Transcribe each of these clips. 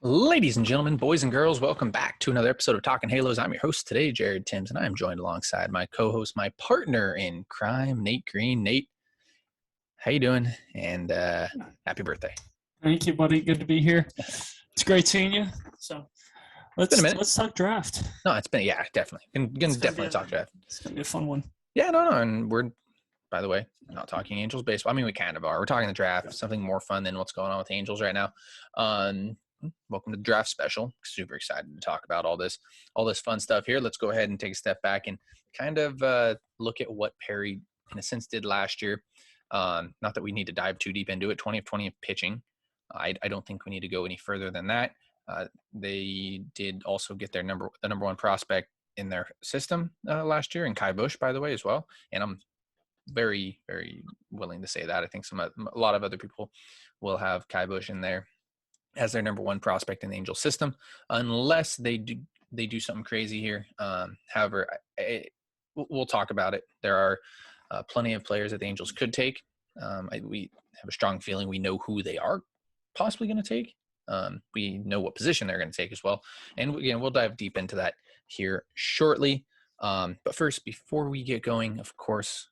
Ladies and gentlemen, boys and girls, welcome back to another episode of Talking Halos. I'm your host today, Jared Tims, and I'm joined alongside my co-host, my partner in crime, Nate Grenn. Nate, how you doing? And happy birthday. Thank you, buddy. Good to be here. It's great seeing you. So let's talk draft. No, it's been definitely. Gonna definitely talk draft. It's gonna be a fun one. Yeah, no, and we're, by the way, not talking Angels baseball. I mean, we kind of are. We're talking the draft, something more fun than what's going on with the Angels right now. Welcome to the draft special. Super excited to talk about all this fun stuff here. Let's go ahead and take a step back and kind of look at what Perry, in a sense, did last year. Not that we need to dive too deep into it. 20 of 20 of pitching. I don't think we need to go any further than that. They did also get the number one prospect in their system last year, and Kai Bush, by the way, as well. And I'm very, very willing to say that. I think a lot of other people will have Kai Bush in there as their number one prospect in the Angels system, unless they do something crazy here. However, we'll talk about it. There are plenty of players that the Angels could take. We have a strong feeling we know who they are possibly going to take. We know what position they're going to take as well. And again, we'll dive deep into that here shortly. But first, before we get going, of course,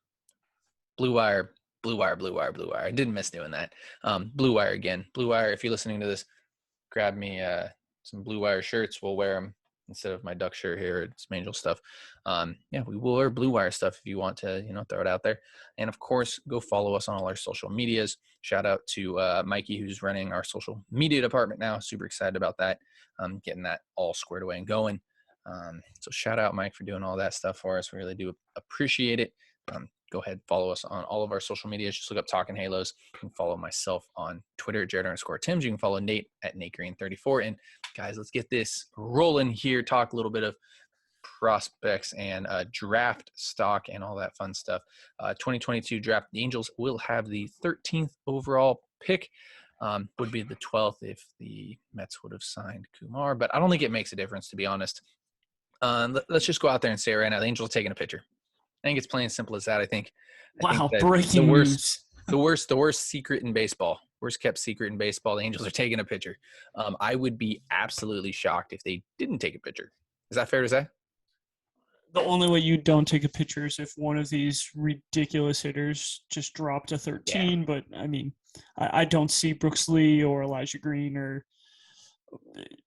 Blue Wire. I didn't miss doing that. Blue Wire again. Blue Wire, if you're listening to this, grab me some Blue Wire shirts. We'll wear them instead of my duck shirt here. It's some Angel stuff. We will wear Blue Wire stuff if you want to, throw it out there. And of course, go follow us on all our social medias. Shout out to Mikey, who's running our social media department now. Super excited about that. Getting that all squared away and going. So shout out, Mike, for doing all that stuff for us. We really do appreciate it. Go ahead, follow us on all of our social media. Just look up Talking Halos. You can follow myself on Twitter at Jared_Tims. You can follow Nate at NateGreen34. And guys, let's get this rolling here. Talk a little bit of prospects and draft stock and all that fun stuff. 2022 draft, the Angels will have the 13th overall pick. Would be the 12th if the Mets would have signed Kumar, but I don't think it makes a difference, to be honest. Let's just go out there and say right now, the Angels are taking a pitcher. I think it's plain and simple as that. I think Breaking news. The worst secret in baseball, worst kept secret in baseball, the Angels are taking a pitcher. I would be absolutely shocked if they didn't take a pitcher. Is that fair to say? The only way you don't take a pitcher is if one of these ridiculous hitters just dropped to 13. Yeah. But, I mean, I don't see Brooks Lee or Elijah Green or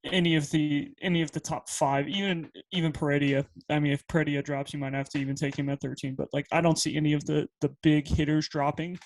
any of the top five, even Peredia. I mean, if Peredia drops, you might have to even take him at 13. But I don't see any of the big hitters dropping.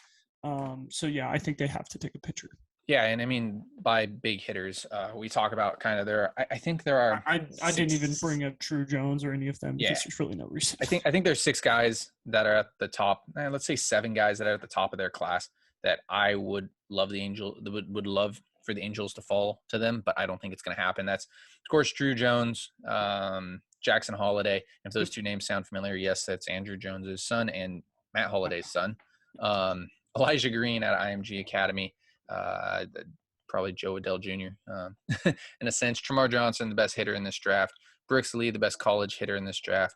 So yeah, I think they have to take a pitcher. Yeah, and I mean by big hitters, we talk about kind of there. I think there are. I didn't even bring up Drew Jones or any of them because there's really no reason. I think there's 6 guys that are at the top. Let's say 7 guys that are at the top of their class that I would love would love for the Angels to fall to them, but I don't think it's going to happen. That's, of course, Drew Jones, Jackson Holliday. If those 2 names sound familiar, yes, that's Andrew Jones's son and Matt Holliday's son. Elijah Green at IMG Academy, probably Joe Adell Jr. In a sense. Tremar Johnson, the best hitter in this draft. Brooks Lee, the best college hitter in this draft.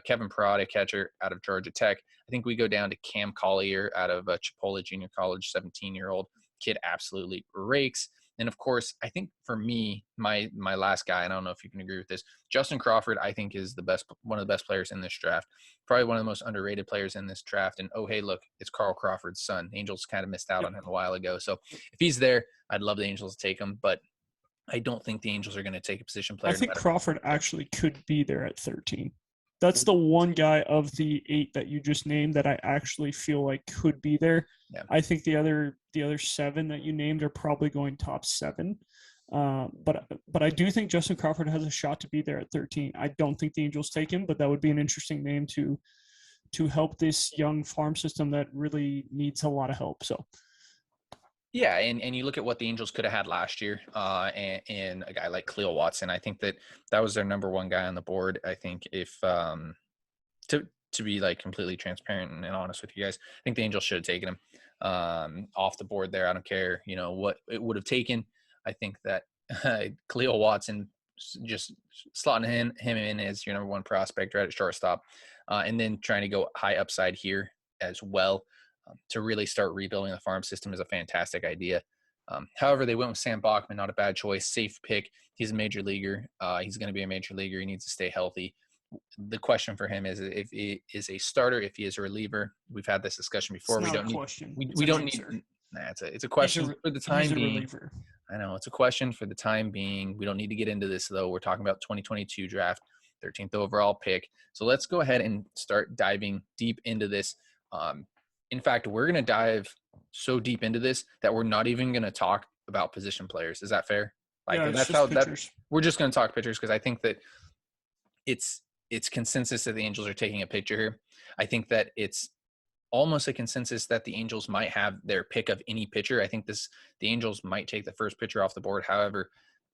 Kevin Parada, catcher out of Georgia Tech. I think we go down to Cam Collier out of Chipola Junior College, 17-year-old kid, absolutely rakes. And of course, I think for me, my last guy, and I don't know if you can agree with this, Justin Crawford, I think is one of the best players in this draft. Probably one of the most underrated players in this draft. And oh, hey, look, it's Carl Crawford's son. The Angels kind of missed out on him a while ago. So if he's there, I'd love the Angels to take him, but I don't think the Angels are going to take a position player. I think Crawford actually could be there at 13. That's the one guy of the 8 that you just named that I actually feel like could be there. Yeah. I think the other 7 that you named are probably going top 7. But I do think Justin Crawford has a shot to be there at 13. I don't think the Angels take him, but that would be an interesting name to help this young farm system that really needs a lot of help. So. Yeah, and you look at what the Angels could have had last year, and a guy like Cleo Watson. I think that was their number one guy on the board. I think if to be completely transparent and honest with you guys, I think the Angels should have taken him off the board there. I don't care, what it would have taken. I think that Cleo Watson, just slotting him in as your number one prospect right at shortstop, and then trying to go high upside here as well. To really start rebuilding the farm system is a fantastic idea. However, they went with Sam Bachman, not a bad choice, safe pick. He's a major leaguer. He's going to be a major leaguer. He needs to stay healthy. The question for him is if he is a starter, if he is a reliever. We've had this discussion before. It's not a question. We don't need. Nah, it's a question for the time being. Reliever. I know it's a question for the time being. We don't need to get into this though. We're talking about 2022 draft, 13th overall pick. So let's go ahead and start diving deep into this. In fact, we're going to dive so deep into this that we're not even going to talk about position players. Is that fair? Like yeah, that's how that we're just going to talk pitchers because I think that it's consensus that the Angels are taking a pitcher here. I think that it's almost a consensus that the Angels might have their pick of any pitcher. I think the Angels might take the first pitcher off the board. However,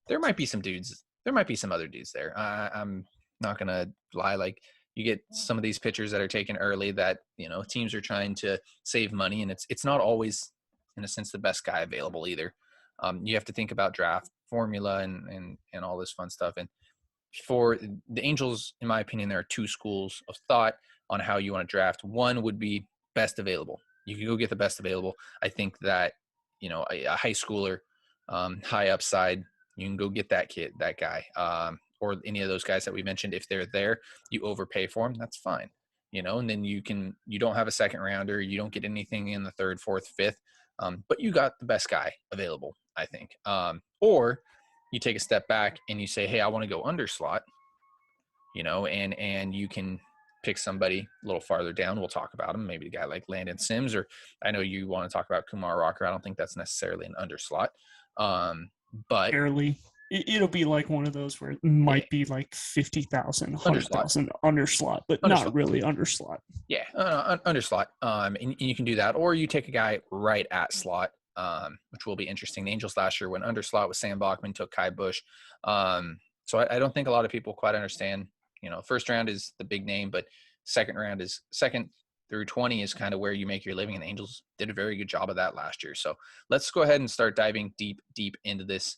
there might be some other dudes there. I'm not going to lie. Like you get some of these pitchers that are taken early that, teams are trying to save money, and it's not always in a sense the best guy available either. You have to think about draft formula and all this fun stuff. And for the Angels, in my opinion, there are two schools of thought on how you want to draft. One would be best available. You can go get the best available. I think that, a high schooler, high upside, you can go get that guy, or any of those guys that we mentioned. If they're there, you overpay for them. That's fine. And then you don't have a second rounder. You don't get anything in the third, fourth, fifth. But you got the best guy available, I think. Or you take a step back and you say, hey, I want to go under slot, and you can pick somebody a little farther down. We'll talk about him, maybe a guy like Landon Sims, or I know you want to talk about Kumar Rocker. I don't think that's necessarily an under slot. But barely. It'll be like one of those where it might be like 50,000, 100,000 under slot, but not really under slot. Yeah, under slot. And you can do that, or you take a guy right at slot, which will be interesting. The Angels last year went under slot with Sam Bachman, took Kai Bush. So I don't think a lot of people quite understand. First round is the big name, but second through 20 is kind of where you make your living, and the Angels did a very good job of that last year. So let's go ahead and start diving deep into this.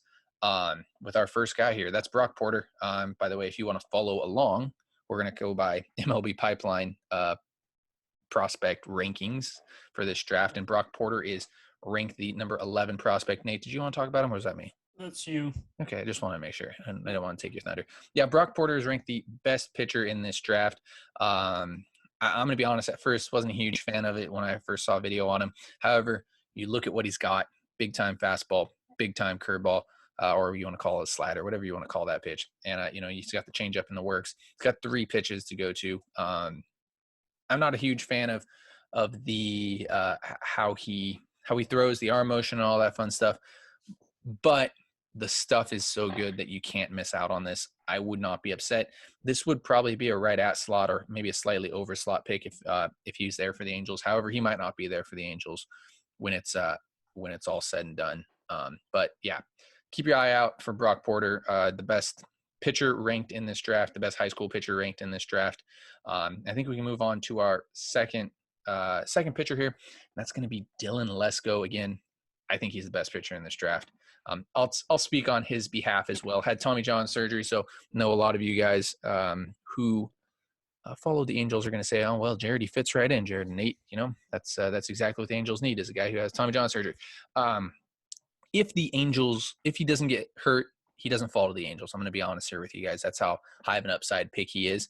With our first guy here, that's Brock Porter. By the way, if you want to follow along, we're going to go by MLB Pipeline prospect rankings for this draft, and Brock Porter is ranked the number 11 prospect. Nate, did you want to talk about him, or was that me? That's you. Okay, I just want to make sure. I don't want to take your thunder. Yeah, Brock Porter is ranked the best pitcher in this draft. I'm going to be honest, at first, wasn't a huge fan of it when I first saw a video on him. However, you look at what he's got: big-time fastball, big-time curveball, or you want to call it a slider, whatever you want to call that pitch. And, he's got the changeup in the works. He's got 3 pitches to go to. I'm not a huge fan of the how he throws, the arm motion and all that fun stuff. But the stuff is so good that you can't miss out on this. I would not be upset. This would probably be a right at slot or maybe a slightly over slot pick if he's there for the Angels. However, he might not be there for the Angels when it's all said and done. But yeah, keep your eye out for Brock Porter, the best pitcher ranked in this draft, the best high school pitcher ranked in this draft. I think we can move on to our second pitcher here. That's going to be Dylan Lesko. Again, I think he's the best pitcher in this draft. I'll speak on his behalf as well. Had Tommy John surgery, so know a lot of you guys who follow the Angels are going to say, "Oh well, Jared, he fits right in." Jared and Nate, that's exactly what the Angels need, is a guy who has Tommy John surgery. If he doesn't get hurt, he doesn't fall to the Angels. I'm going to be honest here with you guys. That's how high of an upside pick he is.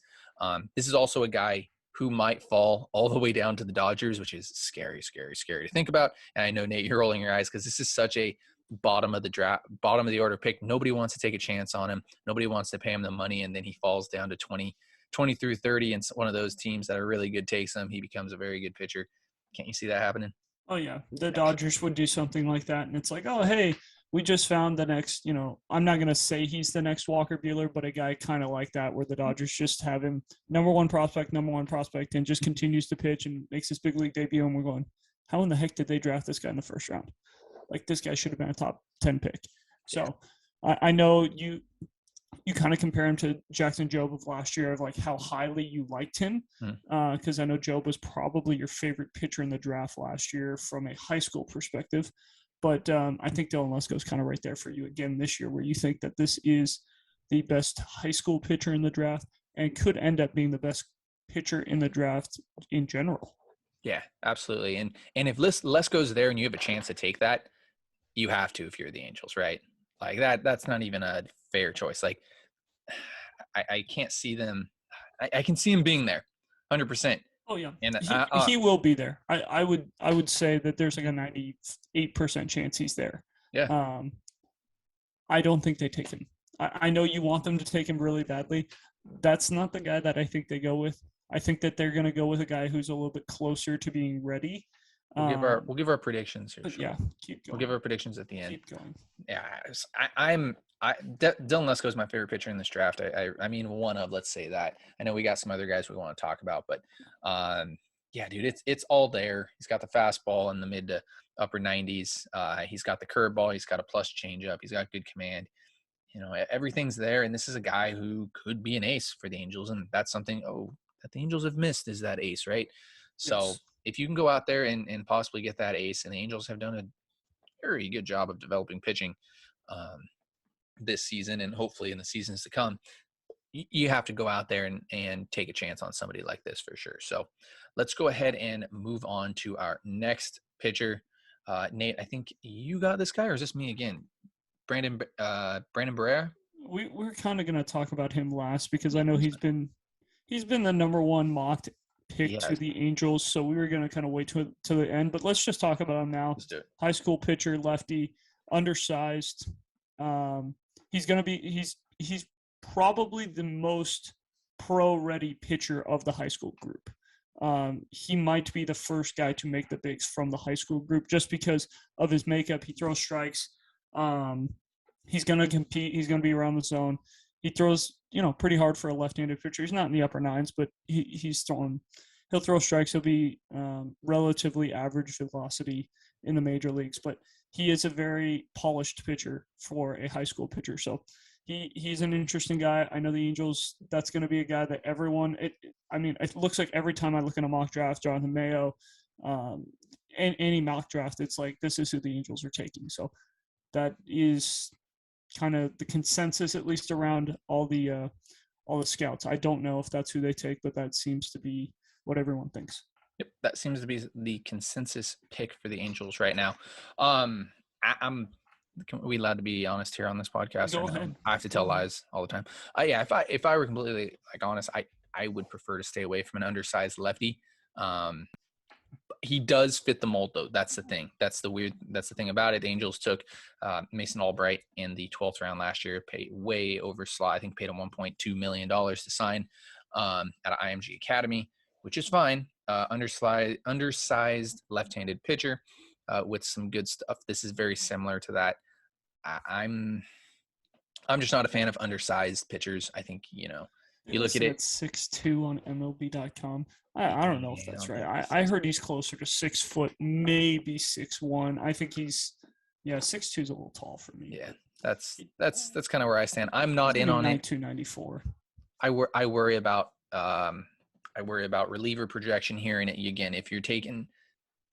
This is also a guy who might fall all the way down to the Dodgers, which is scary to think about. And I know, Nate, you're rolling your eyes because this is such a bottom of the order pick. Nobody wants to take a chance on him. Nobody wants to pay him the money, and then he falls down to 20 through 30, and one of those teams that are really good takes him. He becomes a very good pitcher. Can't you see that happening? Oh, yeah. The Dodgers would do something like that, and it's like, oh, hey, we just found the next, I'm not going to say he's the next Walker Buehler, but a guy kind of like that where the Dodgers just have him number one prospect, and just continues to pitch and makes his big league debut, and we're going, how in the heck did they draft this guy in the first round? Like, this guy should have been a top 10 pick. So I know you kind of compare him to Jackson Jobe of last year, of like how highly you liked him, because I know Jobe was probably your favorite pitcher in the draft last year from a high school perspective. But I think Dylan Lesko is kind of right there for you again this year, where you think that this is the best high school pitcher in the draft and could end up being the best pitcher in the draft in general. Yeah, absolutely. And if Lesko's there and you have a chance to take that, you have to if you're the Angels, right? Like that's not even a fair choice. Like I can't see them. I can see him being there, 100%. Oh yeah, And he will be there. I would say that there's like a 98% chance he's there. yeah, I don't think they take him. I know you want them to take him really badly. That's not the guy that I think they go with. I think that they're going to go with a guy who's a little bit closer to being ready. we'll give our predictions here. But Sure. yeah, keep going. We'll give our predictions at the end. Keep going. Yeah, Dylan Lesko is my favorite pitcher in this draft. I mean, one of, let's say that. I know we got some other guys we want to talk about, but yeah, dude, it's all there. He's got the fastball in the mid to upper 90s. He's got the curveball. He's got a plus changeup. He's got good command. Everything's there. And this is a guy who could be an ace for the Angels. And that's something, that the Angels have missed, is that ace, right? So Yes. if you can go out there and possibly get that ace, and the Angels have done a very good job of developing pitching this season and hopefully in the seasons to come, you have to go out there and take a chance on somebody like this for sure. So let's go ahead and move on to our next pitcher. Nate, I think you got this guy, or is this me again? Brandon Barrera? We're kind of going to talk about him last because I know he's been the number one mocked pick to the Angels, so we were going to kind of wait to the end, but let's just talk about him now. Let's do it. High school pitcher, lefty, undersized. He's probably the most pro-ready pitcher of the high school group. He might be the first guy to make the bigs from the high school group just because of his makeup. He throws strikes. He's going to compete. He's going to be around the zone. He throws, pretty hard for a left-handed pitcher. He's not in the upper nines, but he'll throw strikes. He'll be relatively average velocity in the major leagues, but he is a very polished pitcher for a high school pitcher. So he's an interesting guy. I know the Angels, that's going to be a guy that it looks like every time I look at a mock draft, Jonathan Mayo, and any mock draft, it's like, this is who the Angels are taking. So that is kind of the consensus, at least around all the scouts. I don't know if that's who they take, but that seems to be what everyone thinks. Yep, that seems to be the consensus pick for the Angels right now. Are we allowed to be honest here on this podcast? Go ahead. I have to tell lies all the time. Yeah, if I were completely honest, I would prefer to stay away from an undersized lefty. He does fit the mold, though. That's the thing. That's the thing about it. The Angels took Mason Albright in the 12th round last year, paid way over slot. I think paid him $1.2 million to sign at IMG Academy, which is fine. Undersized left-handed pitcher with some good stuff. This is very similar to that. I'm just not a fan of undersized pitchers. I think, you look at it. 6'2" on MLB.com. I don't know if that's right. I heard he's closer to 6 foot, maybe 6'1". I think 6'2" is a little tall for me. Yeah, that's kind of where I stand. I'm not in on it. 92-94. I worry about reliever projection here. And again, if you're taking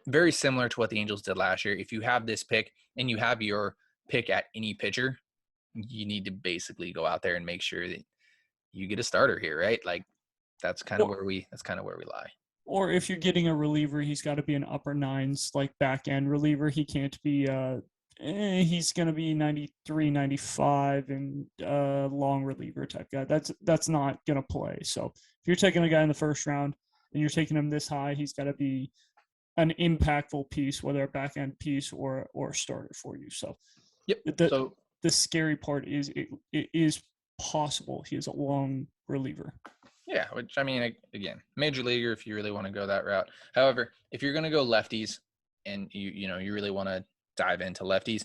very similar to what the Angels did last year, if you have this pick and you have your pick at any pitcher, you need to basically go out there and make sure that you get a starter here, right? Like that's kind of where we lie. Or if you're getting a reliever, he's got to be an upper nines, like back end reliever. He can't be he's going to be 93, 95 and long reliever type guy. That's not going to play. So if you're taking a guy in the first round and you're taking him this high, he's got to be an impactful piece, whether a back end piece or a starter for you. So yep. The scary part is it is possible he is a long reliever. Yeah, which I mean, again, major leaguer if you really want to go that route. However, if you're going to go lefties and you really want to dive into lefties,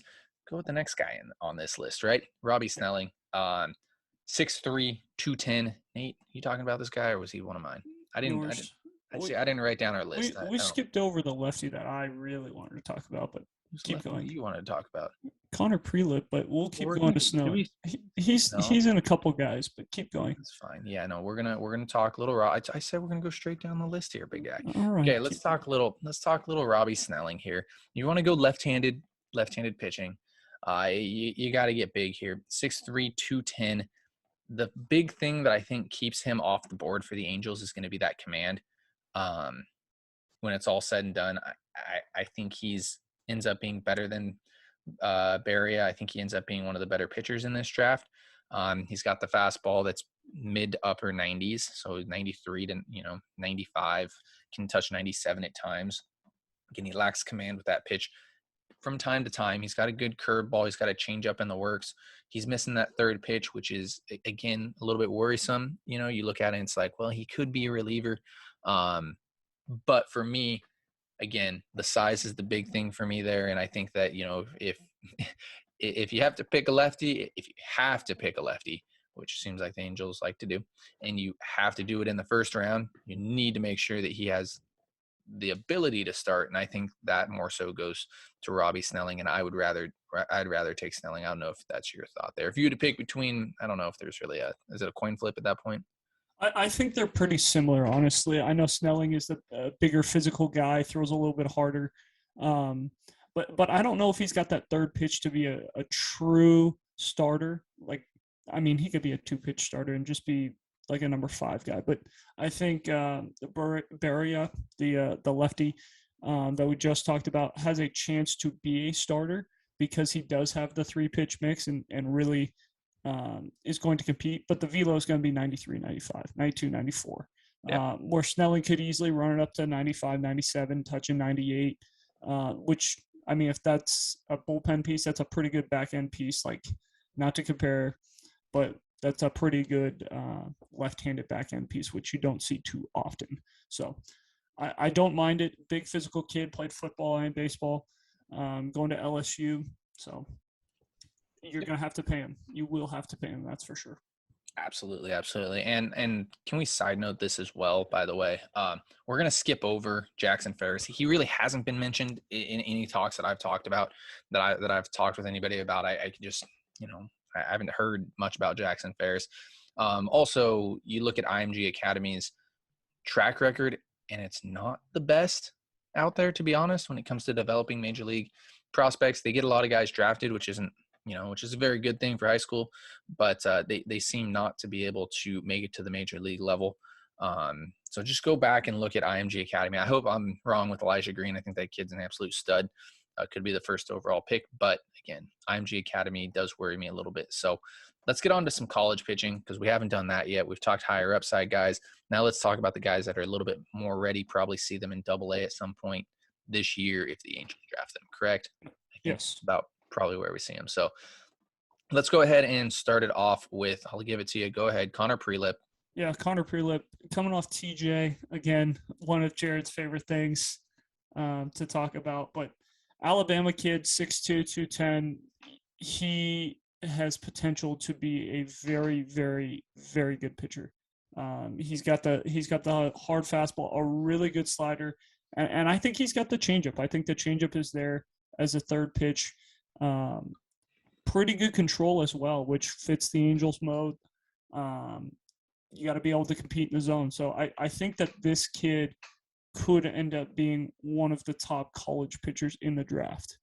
go with the next guy on this list, right? Robbie Snelling, 6'3", 210. Nate, you talking about this guy or was he one of mine? I didn't write down our list. We skipped over the lefty that I really wanted to talk about, but keep going. You wanted to talk about Connor Prelip, but we'll keep going to Snelling. He's in a couple guys, but keep going. That's fine. Yeah, no, we're gonna talk little. I said we're gonna go straight down the list here, big guy. All right. Okay, let's talk little Robbie Snelling here. You want to go left-handed pitching. You got to get big here. 6'3", 210. The big thing that I think keeps him off the board for the Angels is going to be that command. When it's all said and done, I think ends up being better than Barrera. I think he ends up being one of the better pitchers in this draft. He's got the fastball that's mid to upper 90s, so 93 to 95, can touch 97 at times. Again, he lacks command with that pitch from time to time. He's got a good curveball. He's got a changeup in the works. He's missing that third pitch, which is, again, a little bit worrisome. You look at it and it's like, well, he could be a reliever. But for me, again, the size is the big thing for me there. And I think that, if you have to pick a lefty, which seems like the Angels like to do, and you have to do it in the first round, you need to make sure that he has the ability to start. And I think that more so goes to Robbie Snelling, and I'd rather take Snelling. I don't know if that's your thought there. If you had to pick between, I don't know if there's really is it a coin flip at that point? I think they're pretty similar, honestly. I know Snelling is a bigger physical guy, throws a little bit harder. But I don't know if he's got that third pitch to be a true starter. He could be a 2-pitch starter and just be like a number 5 guy. But I think Barrera, the lefty that we just talked about, has a chance to be a starter because he does have the 3-pitch mix and really is going to compete. But the velo is going to be 93, 95, 92, 94. Yeah. Where Snelling could easily run it up to 95, 97, touching 98, which, if that's a bullpen piece, that's a pretty good back-end piece. Not to compare, but that's a pretty good left-handed back-end piece, which you don't see too often. So I don't mind it. Big physical kid, played football and baseball, going to LSU. So you're going to have to pay him. You will have to pay him, that's for sure. Absolutely. And can we side note this as well, by the way? We're going to skip over Jackson Pharisee. He really hasn't been mentioned in any talks that I've talked about, that I've talked with anybody about. I can just, I haven't heard much about Jackson Pharisee. Also, you look at IMG Academy's track record, and it's not the best out there, to be honest, when it comes to developing major league prospects. They get a lot of guys drafted, which is a very good thing for high school, but they seem not to be able to make it to the major league level. So just go back and look at IMG Academy. I hope I'm wrong with Elijah Green. I think that kid's an absolute stud. Could be the first overall pick, but again, IMG Academy does worry me a little bit. So let's get on to some college pitching, because we haven't done that yet. We've talked higher upside guys. Now let's talk about the guys that are a little bit more ready, probably see them in Double-A at some point this year if the Angels draft them, correct? Yes. About probably where we see him. So let's go ahead and start it off with, I'll give it to you. Go ahead, Connor Prelip. Yeah, Connor Prelip, coming off TJ, again, one of Jared's favorite things to talk about. But Alabama kid, 6'2", 210. He has potential to be a very, very, very good pitcher. He's got the hard fastball, a really good slider, and I think he's got the changeup. I think the changeup is there as a third pitch. Pretty good control as well, which fits the Angels mode. You got to be able to compete in the zone. So I think that this kid could end up being one of the top college pitchers in the draft.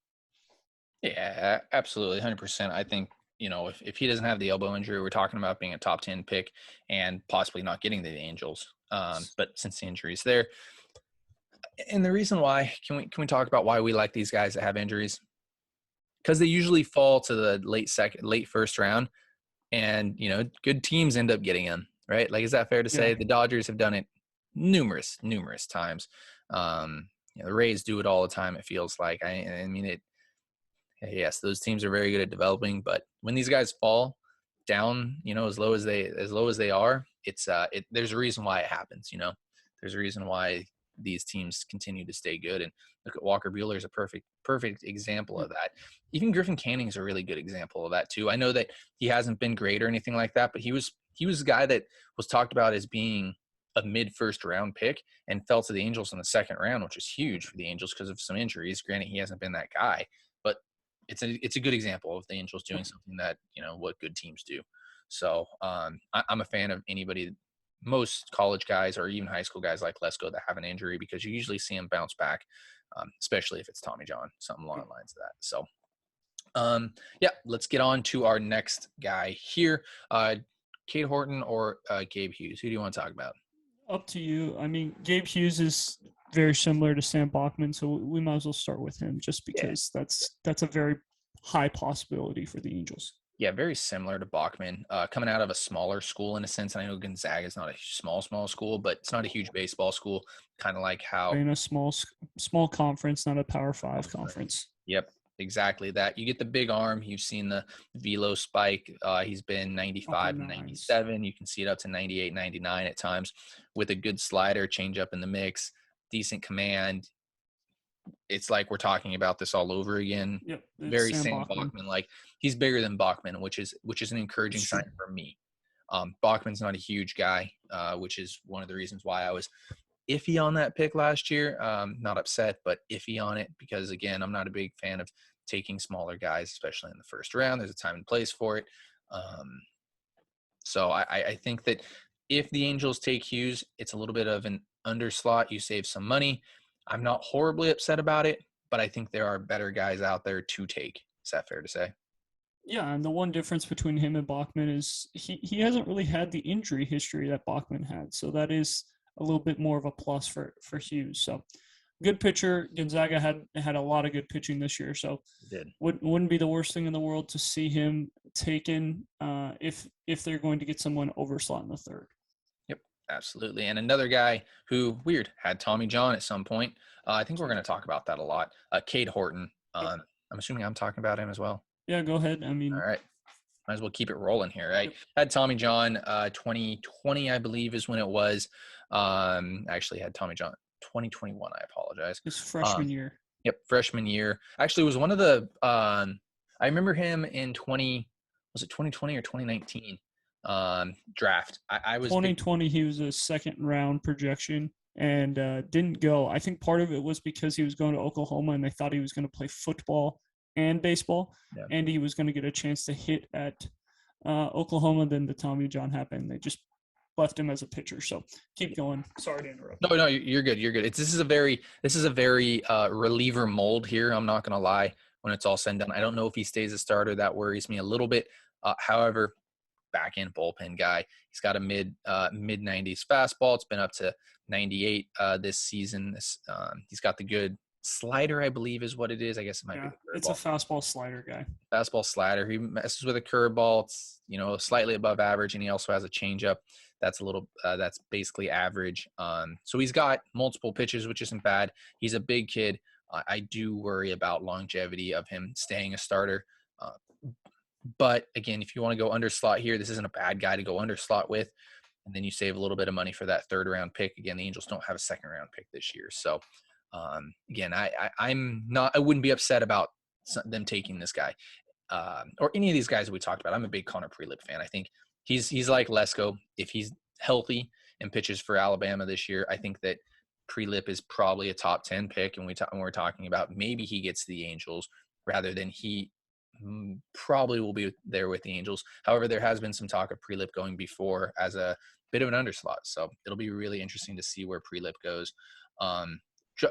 Yeah, absolutely. 100%. I think, if he doesn't have the elbow injury, we're talking about being a top 10 pick and possibly not getting to the Angels. But since the injury is there, and the reason why, can we talk about why we like these guys that have injuries? Because they usually fall to the late first round, and good teams end up getting them, right? Is that fair to say? Yeah. The Dodgers have done it numerous times. The Rays do it all the time. It feels like. Yes, those teams are very good at developing, but when these guys fall down, as low as they are, there's a reason why it happens. There's a reason why these teams continue to stay good. And look at Walker Buehler is a perfect example of that. Even Griffin Canning is a really good example of that too. I know that he hasn't been great or anything like that, but he was a guy that was talked about as being a mid first round pick and fell to the Angels in the second round, which is huge for the Angels because of some injuries. Granted, he hasn't been that guy, but it's a good example of the Angels doing something that, what good teams do. So I'm a fan of anybody, most college guys or even high school guys like Lesko that have an injury, because you usually see them bounce back, especially if it's Tommy John, something along the lines of that. So, let's get on to our next guy here. Cade Horton or Gabe Hughes? Who do you want to talk about? Up to you. Gabe Hughes is very similar to Sam Bachman, so we might as well start with him just because that's a very high possibility for the Angels. Yeah, very similar to Bachman, coming out of a smaller school in a sense. And I know Gonzaga is not a small school, but it's not a huge baseball school. Kind of like how in a small conference, not a Power 5 conference. Yep, exactly that. You get the big arm. You've seen the velo spike. He's been 95 and 97. You can see it up to 98, 99 at times with a good slider, change up in the mix, decent command. It's like we're talking about this all over again. Yep, very Sam Bachman. Like he's bigger than Bachman, which is an encouraging sign for me. Bachman's not a huge guy, which is one of the reasons why I was iffy on that pick last year. Not upset, but iffy on it because again, I'm not a big fan of taking smaller guys, especially in the first round. There's a time and place for it. So I think that if the Angels take Hughes, it's a little bit of an underslot. You save some money. I'm not horribly upset about it, but I think there are better guys out there to take. Is that fair to say? Yeah, and the one difference between him and Bachman is he hasn't really had the injury history that Bachman had. So that is a little bit more of a plus for Hughes. So good pitcher. Gonzaga had a lot of good pitching this year. So wouldn't be the worst thing in the world to see him taken if they're going to get someone overslot in the third. Absolutely. And another guy who, had Tommy John at some point. I think we're going to talk about that a lot. Cade Horton. I'm assuming I'm talking about him as well. Yeah, go ahead. I mean, all right. Might as well keep it rolling here, right? Yep. Had Tommy John 2020, I believe is when it was. Actually had Tommy John 2021. I apologize. His freshman year. Yep, freshman year. Actually, was one of the I remember him in 2020 or 2019 draft. I was 2020. He was a second round projection and didn't go. I think part of it was because he was going to Oklahoma and they thought he was going to play football and baseball, and he was going to get a chance to hit at Oklahoma. Then the Tommy John happened. They just left him as a pitcher. So keep going. Sorry to interrupt. No, you're good. You're good. This is a very reliever mold here. I'm not going to lie. When it's all said and done, I don't know if he stays a starter. That worries me a little bit. However, back end bullpen guy. He's got a mid 90s fastball. It's been up to 98 this season. He's got the good slider, I believe is what it is. I guess it might be the it's a fastball slider guy. Fastball slider. He messes with a curveball. It's slightly above average, and he also has a changeup. That's a little that's basically average. So he's got multiple pitches, which isn't bad. He's a big kid. I do worry about longevity of him staying a starter. But again, if you want to go under slot here, this isn't a bad guy to go under slot with. And then you save a little bit of money for that third round pick. Again, the Angels don't have a second round pick this year. So again, I wouldn't be upset about them taking this guy or any of these guys that we talked about. I'm a big Connor Prelip fan. I think he's like Lesko. If he's healthy and pitches for Alabama this year, I think that Prelip is probably a top 10 pick. And we're talking about maybe he gets the Angels rather than he probably will be there with the Angels. However, there has been some talk of Prelip going before as a bit of an underslot. So it'll be really interesting to see where Prelip goes.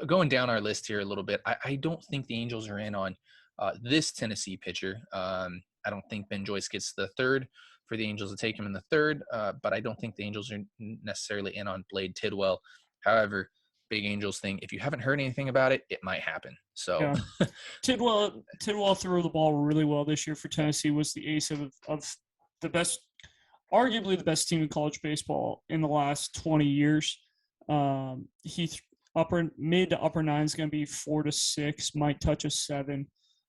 Going down our list here a little bit, I don't think the Angels are in on this Tennessee pitcher. I don't think Ben Joyce gets the third for the Angels to take him in the third, but I don't think the Angels are necessarily in on Blade Tidwell. However, big Angels thing, if you haven't heard anything about it, it might happen. So yeah. Tidwell threw the ball really well this year for Tennessee, was the ace of the best, arguably the best team in college baseball in the last 20 years. Mid to upper nine is going to be 4 to 6, might touch a 7.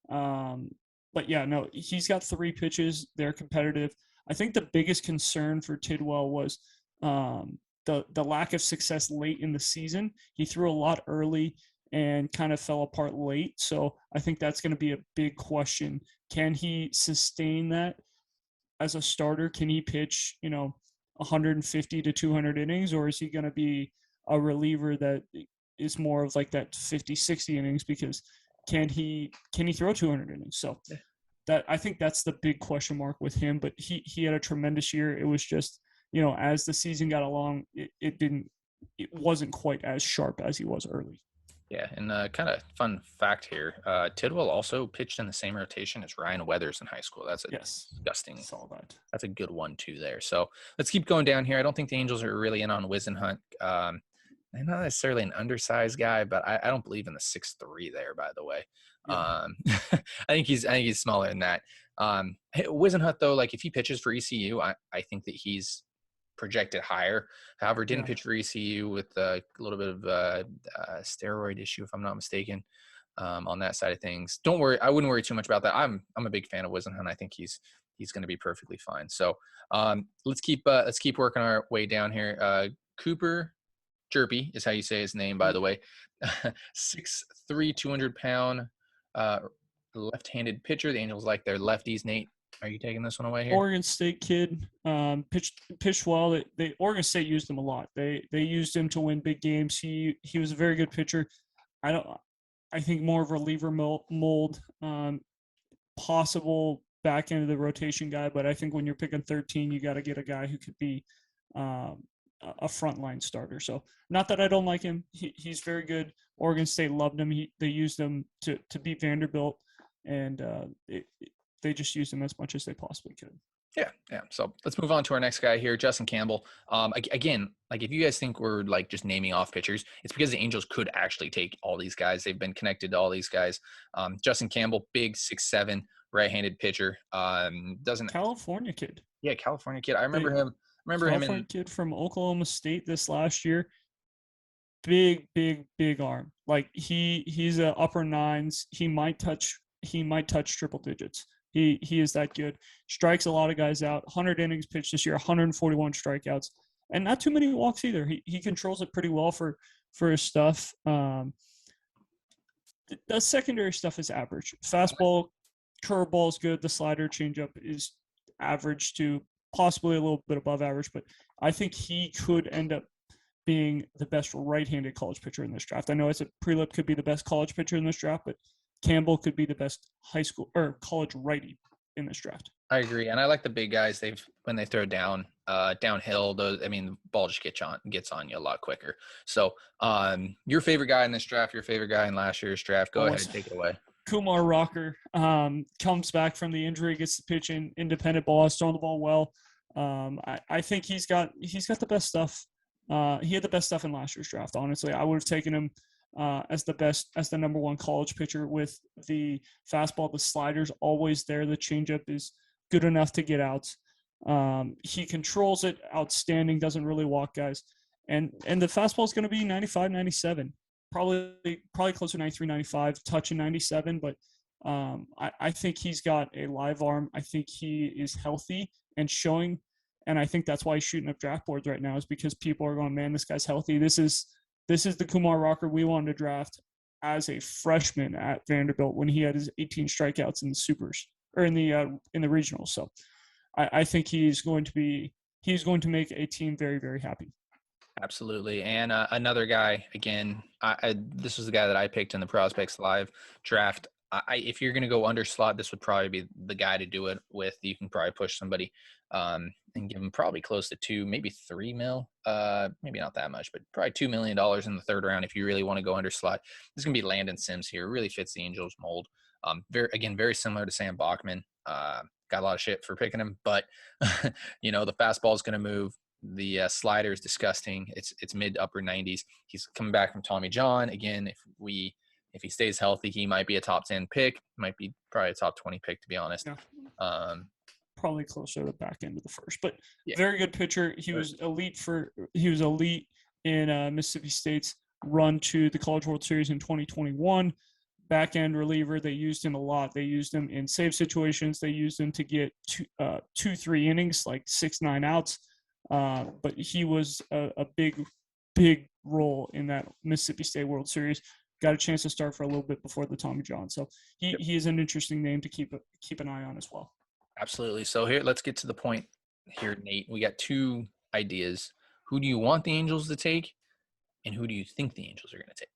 But yeah, no, he's got 3 pitches. They're competitive. I think the biggest concern for Tidwell was the lack of success late in the season. He threw a lot early and kind of fell apart late. So I think that's going to be a big question. Can he sustain that as a starter? Can he pitch, 150 to 200 innings, or is he going to be a reliever that is more of like that 50, 60 innings? Because can he throw 200 innings? So that, I think that's the big question mark with him, but he had a tremendous year. It was just, as the season got along, it wasn't quite as sharp as he was early. Yeah, and kind of fun fact here, Tidwell also pitched in the same rotation as Ryan Weathers in high school. That's disgusting. Saw that. That's a good 1-2 there. So let's keep going down here. I don't think the Angels are really in on Wisenhunt. I'm not necessarily an undersized guy, but I don't believe in the 6'3" there, by the way. I think he's smaller than that. Wisenhunt though, like if he pitches for ECU, I think that he's projected higher. However, didn't pitch for ECU with a little bit of steroid issue, if I'm not mistaken, on that side of things. Don't worry, I wouldn't worry too much about that. I'm a big fan of Wisenhunt. I think he's going to be perfectly fine. So let's keep working our way down here. Cooper Jerpy is how you say his name, by the way. 6'3", 200-pound left-handed pitcher. The Angels like their lefties. Nate, are you taking this one away here? Oregon State kid, pitched well. Oregon State used him a lot. They used him to win big games. He was a very good pitcher. I think more of a reliever mold, possible back end of the rotation guy. But I think when you're picking 13, you got to get a guy who could be a frontline starter. So not that I don't like him. He's very good. Oregon State loved him. They used him to beat Vanderbilt, and they just used him as much as they possibly could. Yeah. So let's move on to our next guy here, Justin Campbell. Again, like if you guys think we're like just naming off pitchers, it's because the Angels could actually take all these guys. They've been connected to all these guys. Justin Campbell, big 6'7", right-handed pitcher. California kid. Yeah, California kid. I remember him. California kid from Oklahoma State this last year. Big arm. Like he's a upper nines. He might touch triple digits. He is that good. Strikes a lot of guys out. 100 innings pitched this year, 141 strikeouts, and not too many walks either. He controls it pretty well for his stuff. The secondary stuff is average. Fastball, curveball is good. The slider, changeup is average to possibly a little bit above average, but I think he could end up being the best right-handed college pitcher in this draft. I know I said Prelip could be the best college pitcher in this draft, but Campbell could be the best high school or college righty in this draft. I agree, and I like the big guys. When they throw downhill, the ball just gets on you a lot quicker. So, your favorite guy in this draft, your favorite guy in last year's draft. Go ahead, take it away. Kumar Rocker comes back from the injury, gets to pitch in independent ball, has thrown the ball well. I think he's got the best stuff. He had the best stuff in last year's draft. Honestly, I would have taken him as the number one college pitcher with the fastball. The slider's always there. The changeup is good enough to get outs. He controls it outstanding. Doesn't really walk guys, and the fastball is going to be 95, 97. Probably closer to 93, 95, touching 97. But I think he's got a live arm. I think he is healthy and showing, and I think that's why he's shooting up draft boards right now, is because people are going, man, this guy's healthy. This is the Kumar Rocker we wanted to draft as a freshman at Vanderbilt when he had his 18 strikeouts in the supers or in the regionals. So I think he's going to make a team very, very happy. Absolutely. And another guy, again, this was the guy that I picked in the Prospects Live draft. If you're going to go under slot, this would probably be the guy to do it with. You can probably push somebody and give him probably close to $2, maybe $3 million. Maybe not that much, but probably $2 million in the third round if you really want to go under slot. This is going to be Landon Sims here. Really fits the Angels mold. Very similar to Sam Bachman. Got a lot of shit for picking him, but the fastball is going to move. The slider is disgusting. It's mid upper 90s. He's coming back from Tommy John. Again, if he stays healthy, he might be a top 10 pick. Might be probably a top 20 pick, to be honest. Yeah. Probably closer to the back end of the first, but very good pitcher. He was elite in Mississippi State's run to the College World Series in 2021. Back end reliever. They used him a lot. They used him in save situations. They used him to get 2-3 innings, like 6-9 outs. But he was a big role in that Mississippi State World Series. Got a chance to start for a little bit before the Tommy John. So he is an interesting name to keep an eye on as well. Absolutely. So here, let's get to the point here, Nate. We got two ideas. Who do you want the Angels to take, and who do you think the Angels are going to take?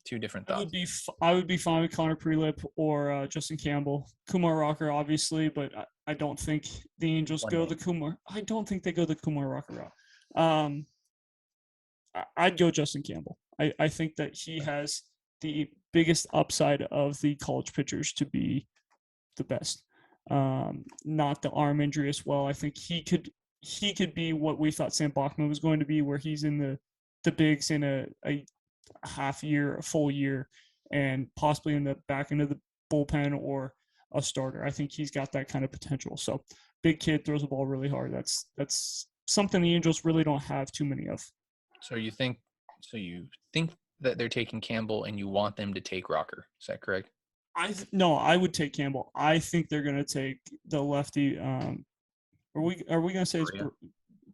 Two different thoughts. I would be fine with Connor Prelip or Justin Campbell. Kumar Rocker, obviously, but I don't think the Angels go the Kumar. I don't think they go the Kumar Rocker route. I'd go Justin Campbell. I think that he has the biggest upside of the college pitchers to be the best. Not the arm injury as well. I think he could be what we thought Sam Bachman was going to be, where he's in the bigs in a half year, a full year, and possibly in the back end of bullpen or a starter. I think he's got that kind of potential. So big kid, throws the ball really hard. That's something the Angels really don't have too many of. So you think that they're taking Campbell and you want them to take Rocker. Is that correct? No, I would take Campbell. I think they're going to take the lefty. Are we going to say it's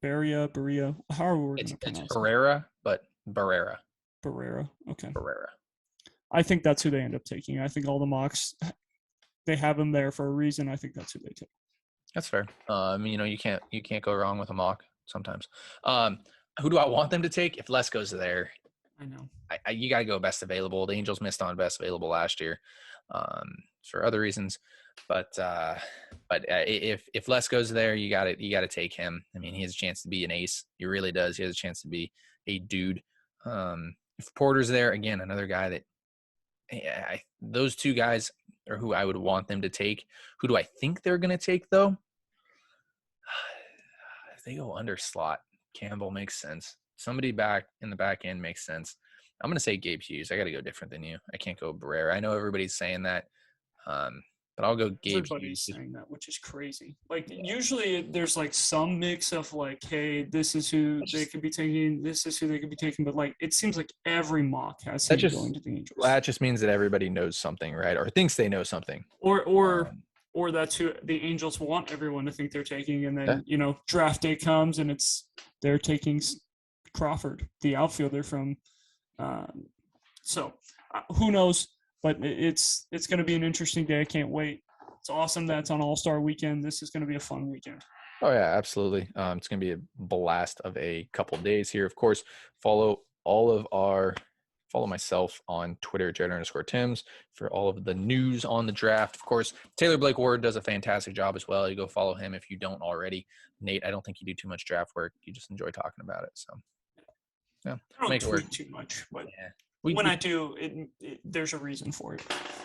Barrera? How are we going to pronounce it? It's Herrera, but Barrera. Barrera. Okay. Barrera. I think that's who they end up taking. I think all the mocks, they have him there for a reason. I think that's who they take. That's fair. You can't go wrong with a mock sometimes. Who do I want them to take? If Lesko's there, I know. You got to go best available. The Angels missed on best available last year for other reasons. But if Lesko's there, you got to take him. I mean, he has a chance to be an ace. He really does. He has a chance to be a dude. If Porter's there, again, another guy that those two guys are who I would want them to take. Who do I think they're going to take, though? If they go under slot, Campbell makes sense. Somebody back in the back end makes sense. I'm going to say Gabe Hughes. I got to go different than you. I can't go Barrera. I know everybody's saying that, but I'll go Gabe Everybody's Hughes. saying that, which is crazy. Like, usually there's, like, some mix of, like, hey, this is who they could be taking, this is who they could be taking. But, like, it seems like every mock has him going to the Angels. That just means that everybody knows something, right? Or thinks they know something. Or that's who the Angels want everyone to think they're taking. And then, draft day comes and they're taking Crawford, the outfielder from who knows? But it's going to be an interesting day. I can't wait. It's awesome that it's on All-Star Weekend. This is going to be a fun weekend. Oh, yeah, absolutely. It's going to be a blast of a couple days here. Of course, follow myself on Twitter, Jared_Tims, for all of the news on the draft. Of course, Taylor Blake Ward does a fantastic job as well. You go follow him if you don't already. Nate, I don't think you do too much draft work. You just enjoy talking about it. So, yeah, I don't tweet too much, but yeah. When I do, there's a reason for it.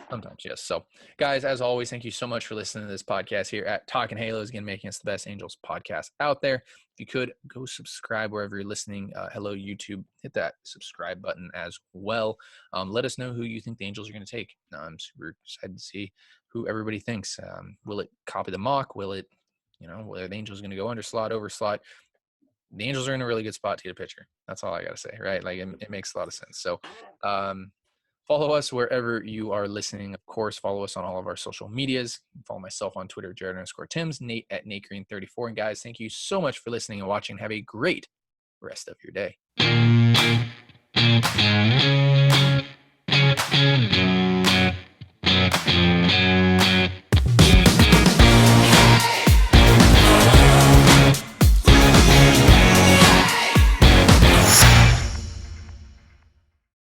Sometimes, yes. So, guys, as always, thank you so much for listening to this podcast here at Talking Halos. Again, making us the best Angels podcast out there. If you could, go subscribe wherever you're listening. Hello, YouTube. Hit that subscribe button as well. Let us know who you think the Angels are going to take. I'm super excited to see who everybody thinks. Will it copy the mock? Will it, whether the Angels are going to go under slot, over slot? The Angels are in a really good spot to get a pitcher. That's all I got to say, right? Like, it makes a lot of sense. So, follow us wherever you are listening. Of course, follow us on all of our social medias. Follow myself on Twitter, Jared_Tims, Nate at NateGreen34. And guys, thank you so much for listening and watching. Have a great rest of your day.